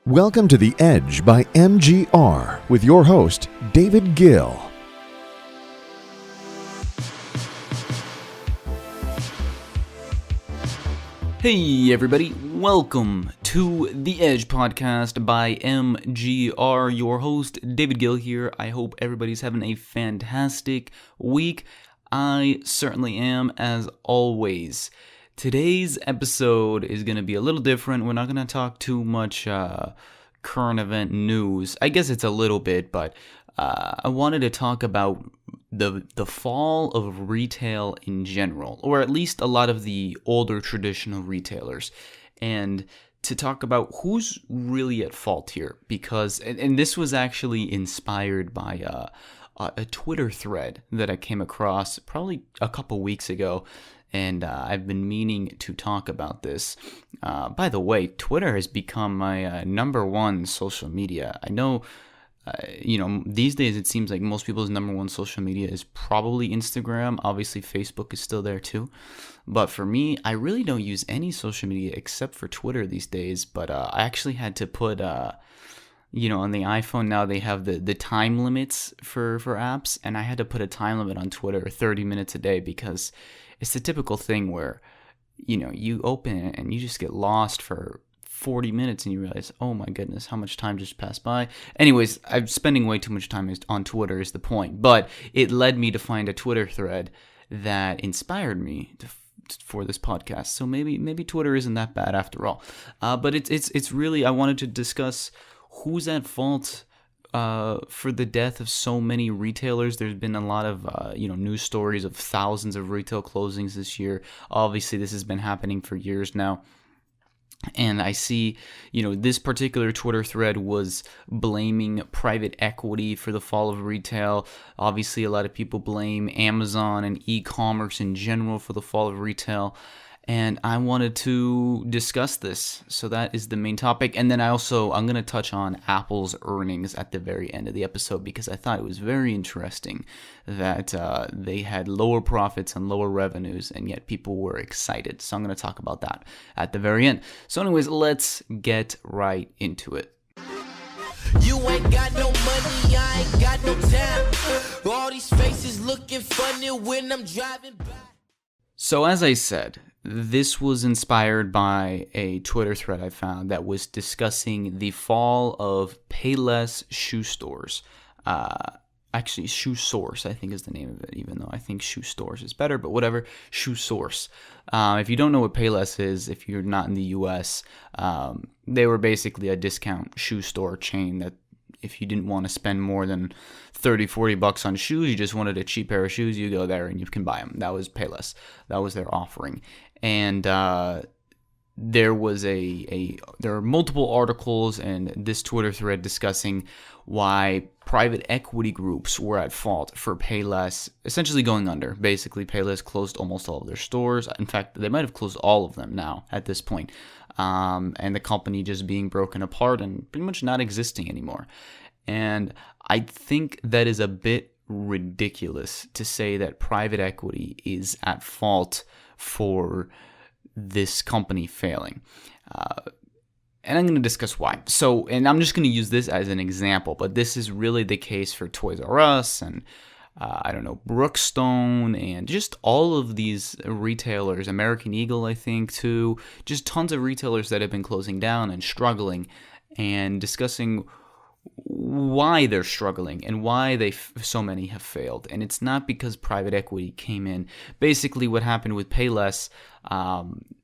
Welcome to The Edge by MGR with your host, David Gill. Hey everybody, welcome to The Edge podcast by MGR. Your host, David Gill here. I hope everybody's having a fantastic week. I certainly am, as always. Today's episode is going to be a little different. We're not going to talk too much current event news. I guess it's a little bit, but I wanted to talk about the fall of retail in general, or at least a lot of the older traditional retailers, and to talk about who's really at fault here. Because, and this was actually inspired by a Twitter thread that I came across probably a couple weeks ago. And I've been meaning to talk about this. By the way, Twitter has become my number one social media. I know, these days it seems like most people's number one social media is probably Instagram. Obviously, Facebook is still there too. But for me, I really don't use any social media except for Twitter these days. But I actually had to put, on the iPhone now they have the time limits for apps. And I had to put a time limit on Twitter, 30 minutes a day, because it's the typical thing where, you open it and you just get lost for 40 minutes and you realize, oh my goodness, how much time just passed by. Anyways, I'm spending way too much time on Twitter is the point. But it led me to find a Twitter thread that inspired me for this podcast. So maybe Twitter isn't that bad after all. But it's really, I wanted to discuss who's at fault for the death of so many retailers. There's been a lot of news stories of thousands of retail closings this year. Obviously, this has been happening for years now. And I see, this particular Twitter thread was blaming private equity for the fall of retail. Obviously, a lot of people blame Amazon and eCommerce in general for the fall of retail. And I wanted to discuss this. So that is the main topic. And then I'm going to touch on Apple's earnings at the very end of the episode, because I thought it was very interesting that they had lower profits and lower revenues, and yet people were excited. So I'm going to talk about that at the very end. So anyways, let's get right into it. You ain't got no money, I ain't got no time. All these faces looking funny when I'm driving by. So as I said, this was inspired by a Twitter thread I found that was discussing the fall of Payless shoe stores. Actually, Shoe Source, I think is the name of it, even though I think Shoe Stores is better, but whatever, Shoe Source. If you don't know what Payless is, if you're not in the US, they were basically a discount shoe store chain that if you didn't want to spend more than $30-$40 on shoes, you just wanted a cheap pair of shoes, you go there and you can buy them. That was Payless. That was their offering. And there are multiple articles and this Twitter thread discussing why private equity groups were at fault for Payless essentially going under. Basically, Payless closed almost all of their stores. In fact, they might have closed all of them now at this point. And the company just being broken apart and pretty much not existing anymore. And I think that is a bit ridiculous to say that private equity is at fault for this company failing. And I'm going to discuss why. So, and I'm just going to use this as an example, but this is really the case for ToysRUs and Brookstone and just all of these retailers, American Eagle, I think, too, just tons of retailers that have been closing down and struggling, and discussing why they're struggling and why so many have failed. And it's not because private equity came in. Basically, what happened with Payless,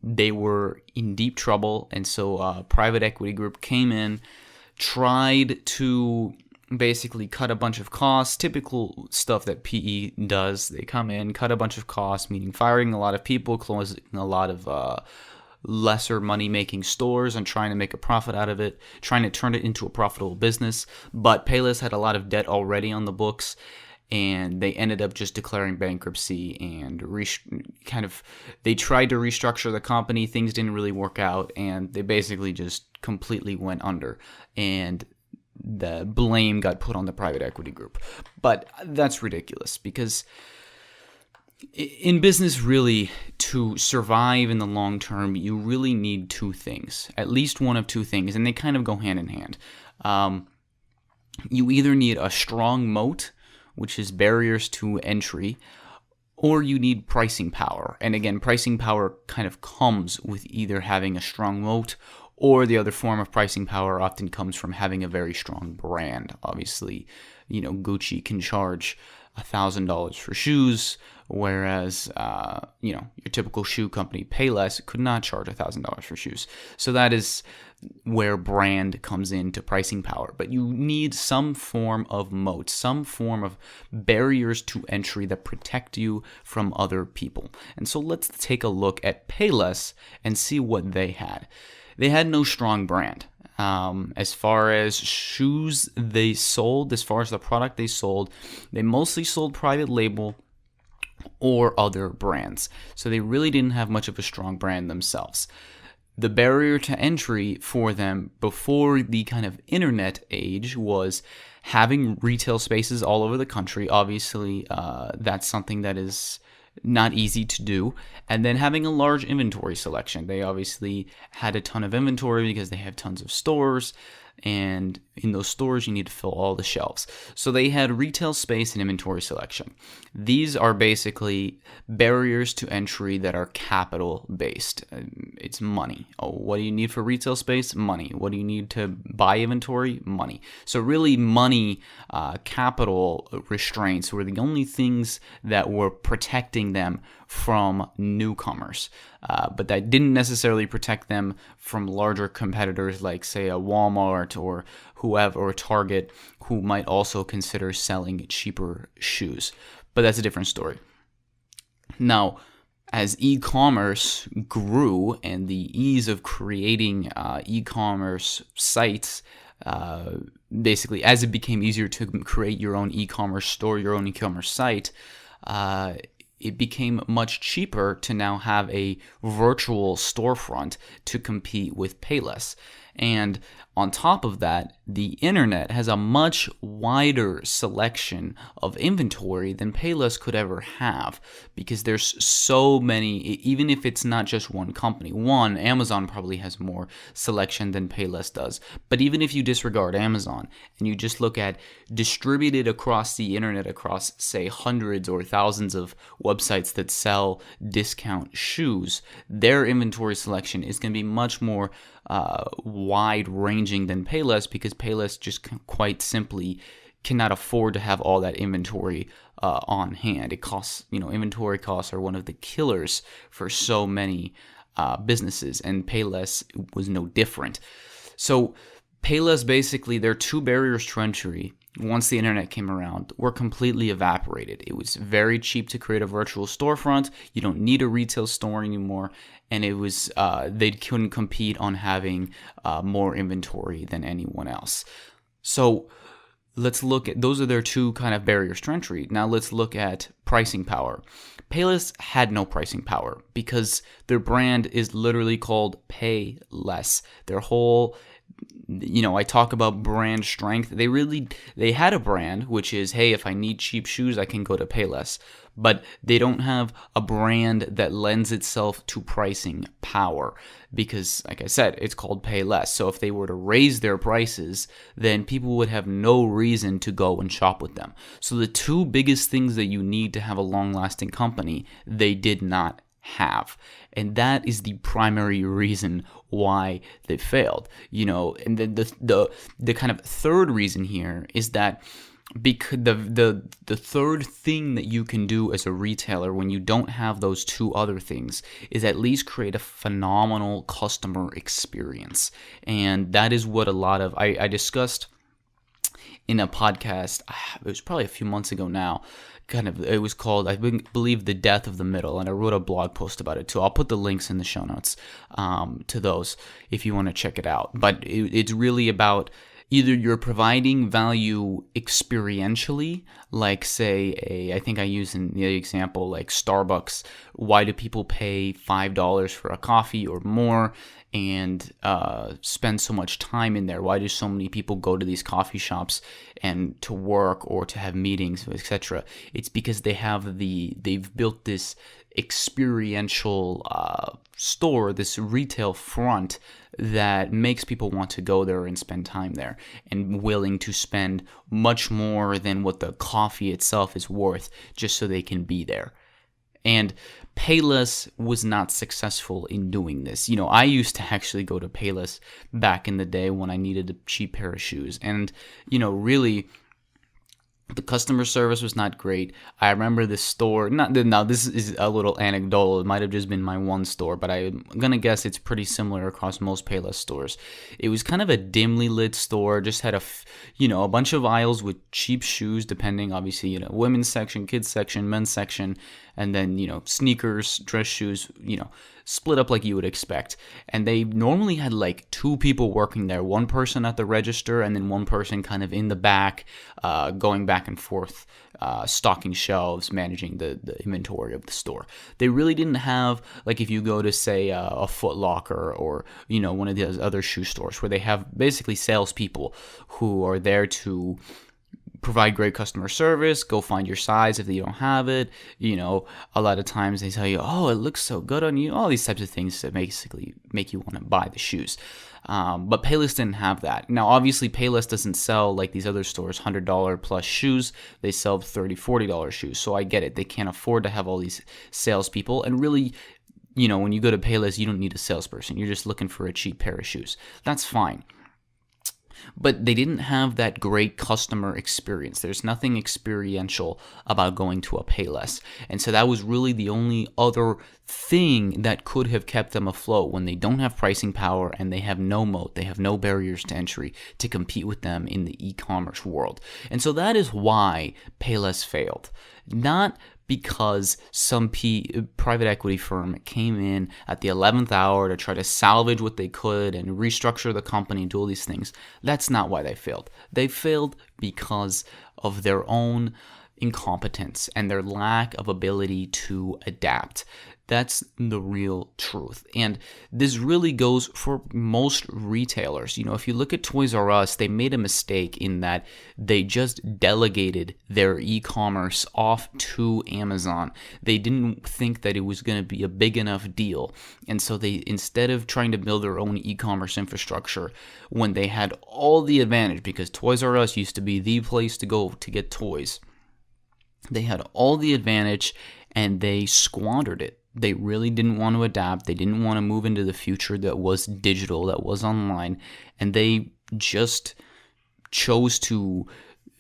they were in deep trouble, and so a private equity group came in, tried to basically cut a bunch of costs, typical stuff that PE does. They come in, cut a bunch of costs, meaning firing a lot of people, closing a lot of lesser money-making stores and trying to make a profit out of it, trying to turn it into a profitable business. But Payless had a lot of debt already on the books, and they ended up just declaring bankruptcy and they tried to restructure the company. Things didn't really work out, and they basically just completely went under. And the blame got put on the private equity group. But that's ridiculous, because In business, really, to survive in the long term, you really need two things, at least one of two things, and they kind of go hand in hand. You either need a strong moat, which is barriers to entry, or you need pricing power. And again, pricing power kind of comes with either having a strong moat, or the other form of pricing power often comes from having a very strong brand. Obviously, Gucci can charge $1,000 for shoes, whereas your typical shoe company, Payless, could not charge $1,000 for shoes. So that is where brand comes into pricing power. But you need some form of moat, some form of barriers to entry that protect you from other people. And so let's take a look at Payless and see what they had. They had no strong brand. As far as shoes they sold, as far as the product they sold, they mostly sold private label or other brands. So they really didn't have much of a strong brand themselves. The barrier to entry for them before the kind of internet age was having retail spaces all over the country. Obviously, that's something that is not easy to do. And then having a large inventory selection. They obviously had a ton of inventory because they have tons of stores, and in those stores you need to fill all the shelves. So they had retail space and inventory selection. These are basically barriers to entry that are capital based. It's money. Oh, what do you need for retail space? Money. What do you need to buy inventory? Money. So really money, capital restraints were the only things that were protecting them from newcomers. But that didn't necessarily protect them from larger competitors like, say, a Walmart or whoever, or Target, who might also consider selling cheaper shoes. But that's a different story. Now, as e-commerce grew and the ease of creating e-commerce sites, basically as it became easier to create your own e-commerce store, your own e-commerce site, it became much cheaper to now have a virtual storefront to compete with Payless. And on top of that, the internet has a much wider selection of inventory than Payless could ever have, because there's so many, even if it's not just one company. One, Amazon probably has more selection than Payless does. But even if you disregard Amazon and you just look at distributed across the internet, across, say, hundreds or thousands of websites that sell discount shoes, their inventory selection is going to be much more wide-ranging than Payless, because Payless just quite simply cannot afford to have all that inventory on hand. It costs, inventory costs are one of the killers for so many businesses, and Payless was no different. So Payless, basically, their two barriers to entry, once the internet came around, were completely evaporated. It was very cheap to create a virtual storefront. You don't need a retail store anymore. And it was they couldn't compete on having more inventory than anyone else. So let's look at, those are their two kind of barriers to entry. Now let's look at pricing power. Payless had no pricing power because their brand is literally called Pay Less. Their whole, I talk about brand strength. They had a brand, which is, hey, if I need cheap shoes, I can go to Payless. But they don't have a brand that lends itself to pricing power because, like I said, it's called Pay Less. So if they were to raise their prices, then people would have no reason to go and shop with them. So the two biggest things that you need to have a long-lasting company, they did not have. And that is the primary reason why they failed. And then the kind of third reason here is that because the third thing that you can do as a retailer when you don't have those two other things is at least create a phenomenal customer experience. And that is what a lot of I discussed in a podcast. It was probably a few months ago now. It was called, I believe, The Death of the Middle, and I wrote a blog post about it too. I'll put the links in the show notes to those if you want to check it out. But it's really about either you're providing value experientially, like, say, I think I used in the example, like Starbucks. Why do people pay $5 for a coffee or more? and spend so much time in there? Why do so many people go to these coffee shops and to work or to have meetings, etc.? It's because they've built this experiential store, this retail front that makes people want to go there and spend time there, and willing to spend much more than what the coffee itself is worth just so they can be there. And Payless was not successful in doing this. I used to actually go to Payless back in the day when I needed a cheap pair of shoes. And, really, the customer service was not great. I remember this store, now this is a little anecdotal, it might have just been my one store, but I'm going to guess it's pretty similar across most Payless stores. It was kind of a dimly lit store, just had a bunch of aisles with cheap shoes, depending, obviously, women's section, kids section, men's section, and then, sneakers, dress shoes, split up like you would expect. And they normally had like 2 people working there, one person at the register and then one person kind of in the back, going back and forth, stocking shelves, managing the inventory of the store. They really didn't have, like if you go to say a Foot Locker or one of those other shoe stores where they have basically salespeople who are there to provide great customer service, go find your size if you don't have it. A lot of times they tell you, oh, it looks so good on you. All these types of things that basically make you want to buy the shoes. But Payless didn't have that. Now, obviously, Payless doesn't sell like these other stores, $100 plus shoes. They sell $30, $40 shoes. So I get it. They can't afford to have all these salespeople. And really, when you go to Payless, you don't need a salesperson. You're just looking for a cheap pair of shoes. That's fine. But they didn't have that great customer experience. There's nothing experiential about going to a Payless. And so that was really the only other thing that could have kept them afloat when they don't have pricing power and they have no moat, they have no barriers to entry to compete with them in the e-commerce world. And so that is why Payless failed. Not because some private equity firm came in at the 11th hour to try to salvage what they could and restructure the company and do all these things. That's not why they failed. They failed because of their own incompetence and their lack of ability to adapt. That's the real truth. And this really goes for most retailers. If you look at ToysRUs, they made a mistake in that they just delegated their e-commerce off to Amazon. They didn't think that it was going to be a big enough deal. And so they, instead of trying to build their own e-commerce infrastructure, when they had all the advantage, because ToysRUs used to be the place to go to get toys, they had all the advantage and they squandered it. They really didn't want to adapt. They didn't want to move into the future that was digital, that was online. And they just chose to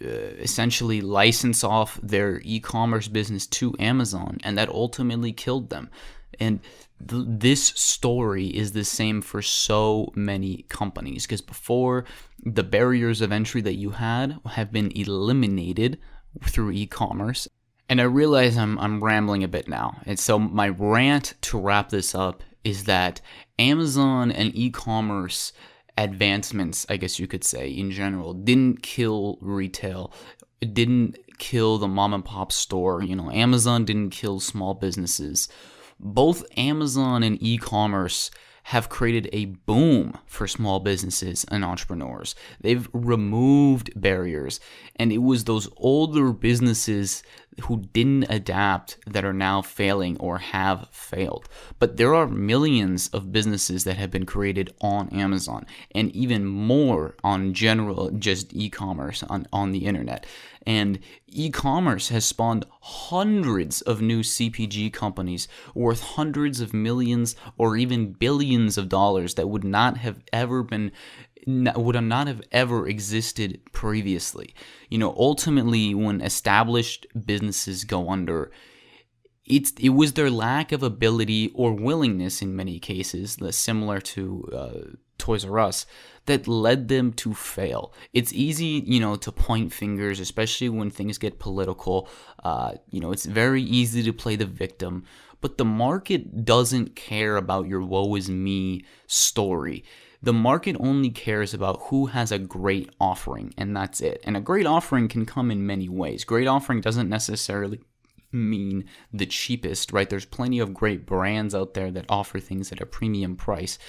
essentially license off their e-commerce business to Amazon. And that ultimately killed them. And this story is the same for so many companies. Because before, the barriers of entry that you had have been eliminated through e-commerce. And I realize I'm rambling a bit now. And so my rant to wrap this up is that Amazon and e-commerce advancements, I guess you could say, in general, didn't kill retail. It didn't kill the mom and pop store. Amazon didn't kill small businesses. Both Amazon and e-commerce have created a boom for small businesses and entrepreneurs. They've removed barriers, and it was those older businesses who didn't adapt that are now failing or have failed. But there are millions of businesses that have been created on Amazon, and even more on general just e-commerce on the internet. And e-commerce has spawned hundreds of new CPG companies worth hundreds of millions or even billions of dollars that would not have ever existed previously. Ultimately, when established businesses go under, it was their lack of ability or willingness in many cases, similar to ToysRUs, that led them to fail. It's easy, to point fingers, especially when things get political. It's very easy to play the victim, but the market doesn't care about your woe is me story. The market only cares about who has a great offering, and that's it. And a great offering can come in many ways. Great offering doesn't necessarily mean the cheapest, right? There's plenty of great brands out there that offer things at a premium price.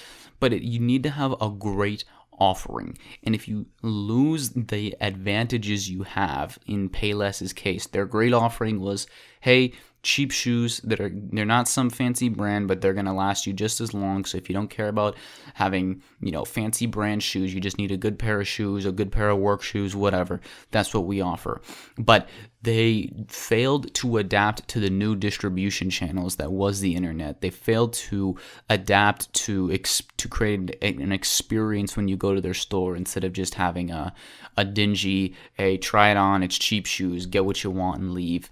but you need to have a great offering. And if you lose the advantages you have, in Payless's case, their great offering was, hey, cheap shoes they're not some fancy brand, but they're going to last you just as long. So if you don't care about having, fancy brand shoes, you just need a good pair of shoes, a good pair of work shoes, whatever. That's what we offer. But they failed to adapt to the new distribution channels that was the internet. They failed to adapt to create an experience when you go to their store, instead of just having a dingy, hey, try it on, it's cheap shoes, get what you want and leave.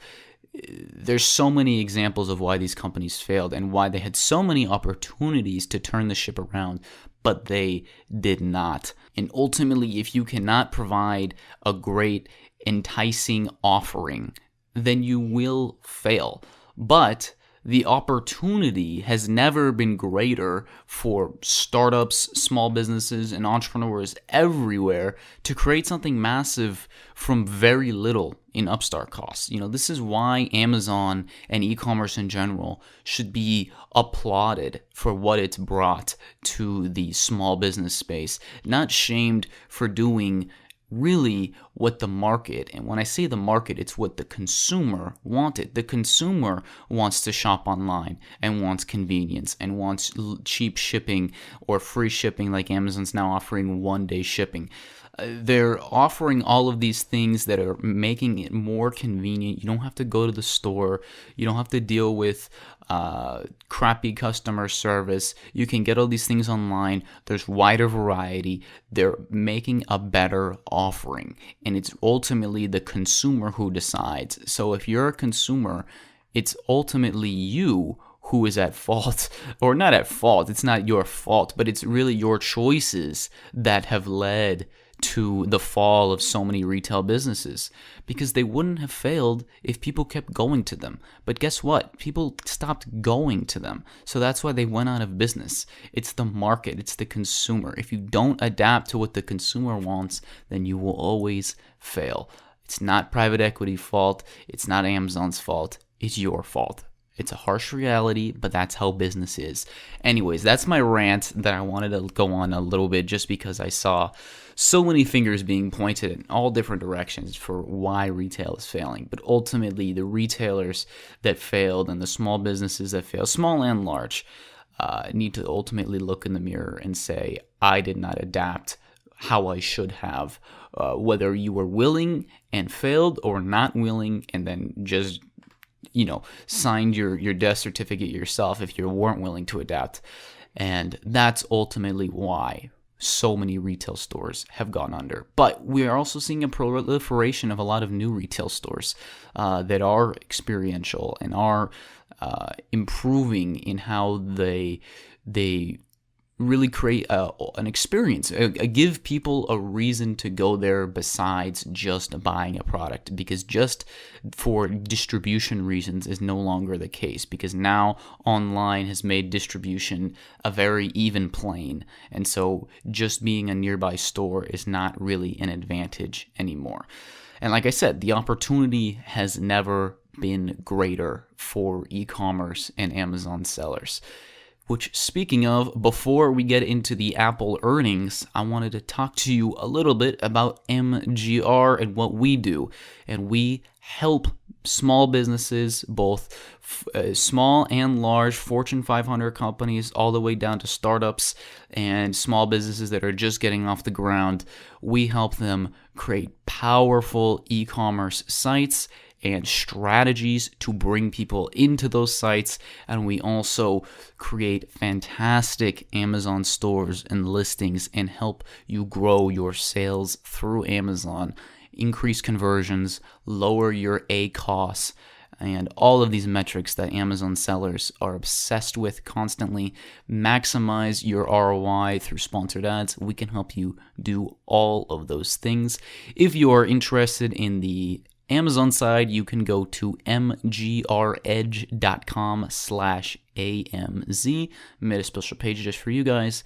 There's so many examples of why these companies failed and why they had so many opportunities to turn the ship around, but they did not. And ultimately, if you cannot provide a great, enticing offering, then you will fail. But the opportunity has never been greater for startups, small businesses, and entrepreneurs everywhere to create something massive from very little in upstart costs. This is why Amazon and e-commerce in general should be applauded for what it's brought to the small business space, not shamed for doing really what the market, and when I say the market, it's what the consumer wanted. The consumer wants to shop online and wants convenience and wants cheap shipping or free shipping, like Amazon's now offering one-day shipping. They're offering all of these things that are making it more convenient. You don't have to go to the store. You don't have to deal with crappy customer service. You can get all these things online. There's wider variety. They're making a better offering, and it's ultimately the consumer who decides. So if you're a consumer, it's ultimately you who is at fault, or not at fault. It's not your fault, but it's really your choices that have led to the fall of so many retail businesses, because they wouldn't have failed if people kept going to them. But guess what? People stopped going to them. So that's why they went out of business. It's the market. It's the consumer. If you don't adapt to what the consumer wants, then you will always fail. It's not private equity's fault. It's not Amazon's fault. It's your fault. It's a harsh reality, but that's how business is. Anyways, that's my rant that I wanted to go on a little bit, just because I saw so many fingers being pointed in all different directions for why retail is failing. But ultimately, the retailers that failed and the small businesses that failed, small and large, need to ultimately look in the mirror and say, I did not adapt how I should have. Whether you were willing and failed, or not willing and then just signed your death certificate yourself if you weren't willing to adapt. And that's ultimately why so many retail stores have gone under. But we are also seeing a proliferation of a lot of new retail stores that are experiential and are improving in how they really create an experience, give people a reason to go there besides just buying a product, because just for distribution reasons is no longer the case, because now online has made distribution a very even plane, and so just being a nearby store is not really an advantage anymore. And like I said, the opportunity has never been greater for e-commerce and Amazon sellers. Which, speaking of, before we get into the Apple earnings, I wanted to talk to you a little bit about MGR and what we do. And we help small businesses, both small and large, Fortune 500 companies, all the way down to startups and small businesses that are just getting off the ground. We help them create powerful e-commerce sites and strategies to bring people into those sites, and we also create fantastic Amazon stores and listings and help you grow your sales through Amazon, increase conversions, lower your costs, and all of these metrics that Amazon sellers are obsessed with constantly. Maximize your ROI through sponsored ads. We can help you do all of those things. If you are interested in the Amazon side, you can go to mgredge.com/AMZ. Made a special page just for you guys.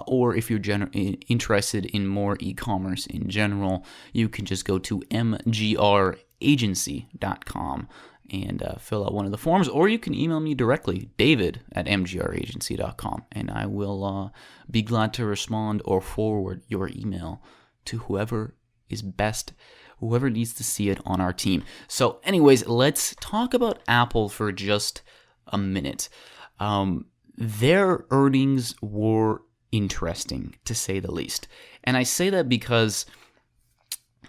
Or if you're interested in more e-commerce in general, you can just go to mgragency.com and fill out one of the forms, or you can email me directly, david@mgragency.com, and I will be glad to respond or forward your email to whoever is best, whoever needs to see it on our team. So anyways, let's talk about Apple for just a minute. Their earnings were interesting, to say the least. And I say that because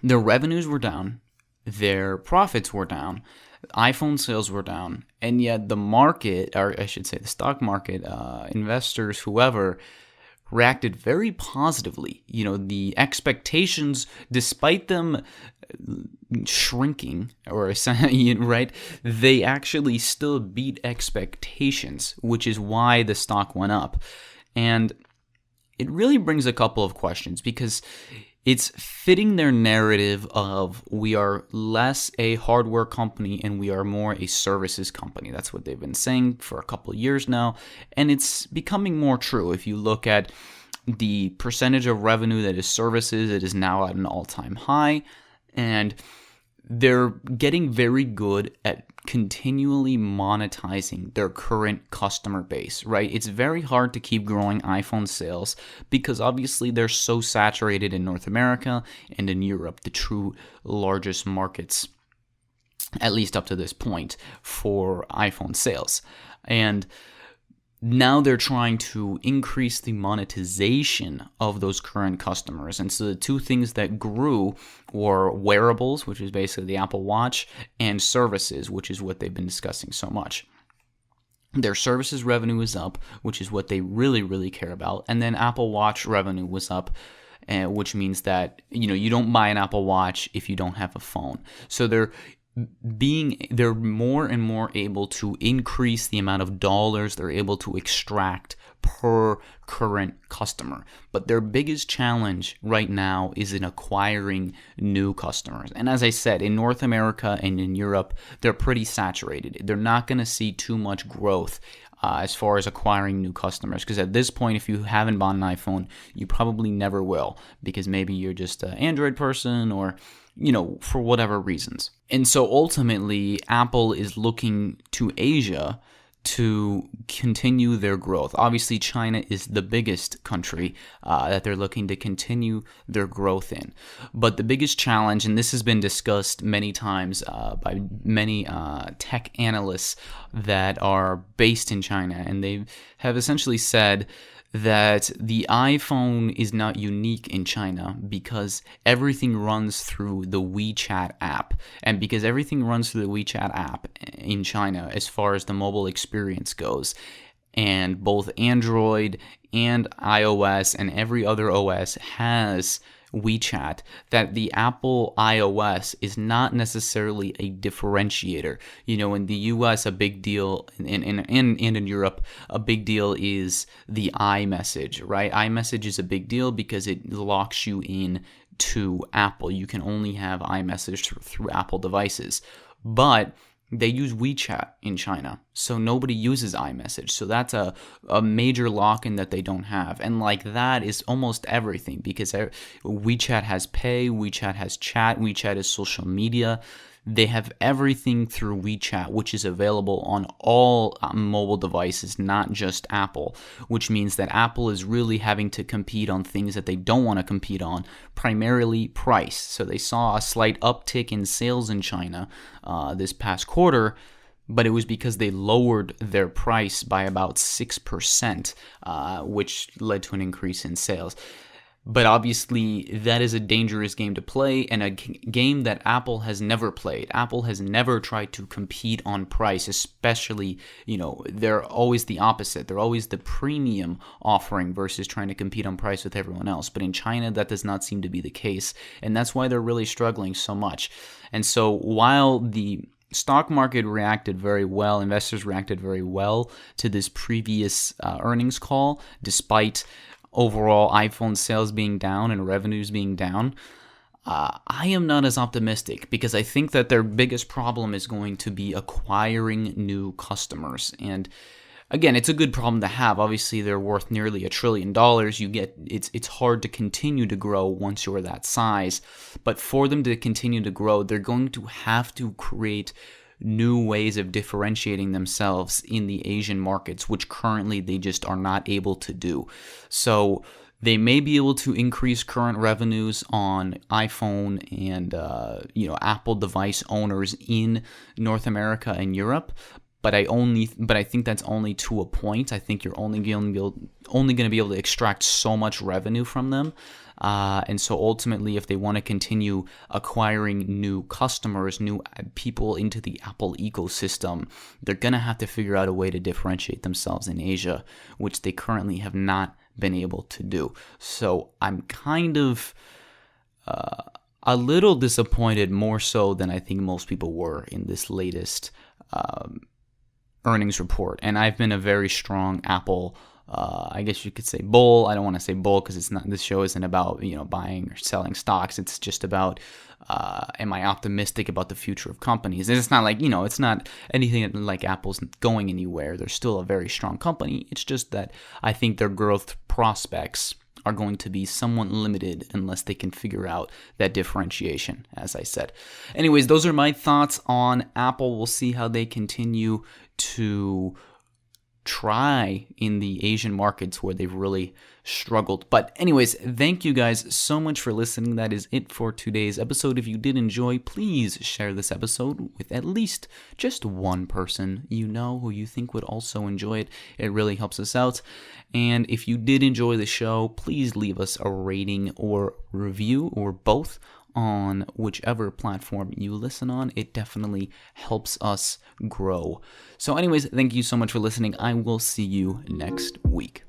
their revenues were down, their profits were down, iPhone sales were down, and yet the market, or I should say the stock market, investors, whoever, reacted very positively. You know, the expectations, despite them shrinking, or right, they actually still beat expectations, which is why the stock went up. And it really brings a couple of questions, because it's fitting their narrative of we are less a hardware company and we are more a services company. That's what they've been saying for a couple of years now, and it's becoming more true. If you look at the percentage of revenue that is services, it is now at an all-time high, and they're getting very good at continually monetizing their current customer base, right? It's very hard to keep growing iPhone sales because obviously they're so saturated in North America and in Europe, the true largest markets, at least up to this point, for iPhone sales. And now they're trying to increase the monetization of those current customers. And so the two things that grew were wearables, which is basically the Apple Watch, and services, which is what they've been discussing so much. Their services revenue is up, which is what they really, really care about. And then Apple Watch revenue was up, which means that, you don't buy an Apple Watch if you don't have a phone. So they're more and more able to increase the amount of dollars they're able to extract per current customer. But their biggest challenge right now is in acquiring new customers. And as I said, in North America and in Europe, they're pretty saturated. They're not going to see too much growth as far as acquiring new customers, because at this point, if you haven't bought an iPhone, you probably never will, because maybe you're just an Android person, or for whatever reasons. And so ultimately, Apple is looking to Asia to continue their growth. Obviously, China is the biggest country that they're looking to continue their growth in. But the biggest challenge, and this has been discussed many times by many tech analysts that are based in China, and they have essentially said that the iPhone is not unique in China because everything runs through the WeChat app. And because everything runs through the WeChat app in China as far as the mobile experience goes, and both Android and iOS and every other OS has WeChat, that the Apple iOS is not necessarily a differentiator. In the US, a big deal, and in Europe, a big deal is the iMessage, right? iMessage is a big deal because it locks you in to Apple. You can only have iMessage through Apple devices. But they use WeChat in China, so nobody uses iMessage. So that's a major lock-in that they don't have. And that is almost everything, because WeChat has pay, WeChat has chat, WeChat is social media. They have everything through WeChat, which is available on all mobile devices, not just Apple, which means that Apple is really having to compete on things that they don't want to compete on, primarily price. So they saw a slight uptick in sales in China this past quarter, but it was because they lowered their price by about 6%, which led to an increase in sales. But obviously, that is a dangerous game to play, and a game that Apple has never played. Apple has never tried to compete on price, especially, they're always the opposite. They're always the premium offering versus trying to compete on price with everyone else. But in China, that does not seem to be the case, and that's why they're really struggling so much. And so while the stock market reacted very well, investors reacted very well to this previous earnings call, despite overall iPhone sales being down and revenues being down, I am not as optimistic, because I think that their biggest problem is going to be acquiring new customers. And again, it's a good problem to have. Obviously, they're worth nearly $1 trillion. It's hard to continue to grow once you're that size. But for them to continue to grow, they're going to have to create new ways of differentiating themselves in the Asian markets, which currently they just are not able to do. So they may be able to increase current revenues on iPhone and Apple device owners in North America and Europe, but I think that's only to a point. I think you're only going to be able to extract so much revenue from them. And so ultimately, if they want to continue acquiring new customers, new people into the Apple ecosystem, they're going to have to figure out a way to differentiate themselves in Asia, which they currently have not been able to do. So I'm kind of a little disappointed, more so than I think most people were, in this latest earnings report. And I've been a very strong Apple, I guess you could say bull. I don't want to say bull because it's not. This show isn't about buying or selling stocks. It's just about am I optimistic about the future of companies? And it's not like it's not anything like Apple's going anywhere. They're still a very strong company. It's just that I think their growth prospects are going to be somewhat limited unless they can figure out that differentiation, as I said. Anyways, those are my thoughts on Apple. We'll see how they continue to try in the Asian markets where they've really struggled. But anyways, thank you guys so much for listening. That is it for today's episode. If you did enjoy, please share this episode with at least just one person who you think would also enjoy it. It really helps us out. And if you did enjoy the show, please leave us a rating or review, or both, on whichever platform you listen on. It definitely helps us grow. So anyways, thank you so much for listening. I will see you next week.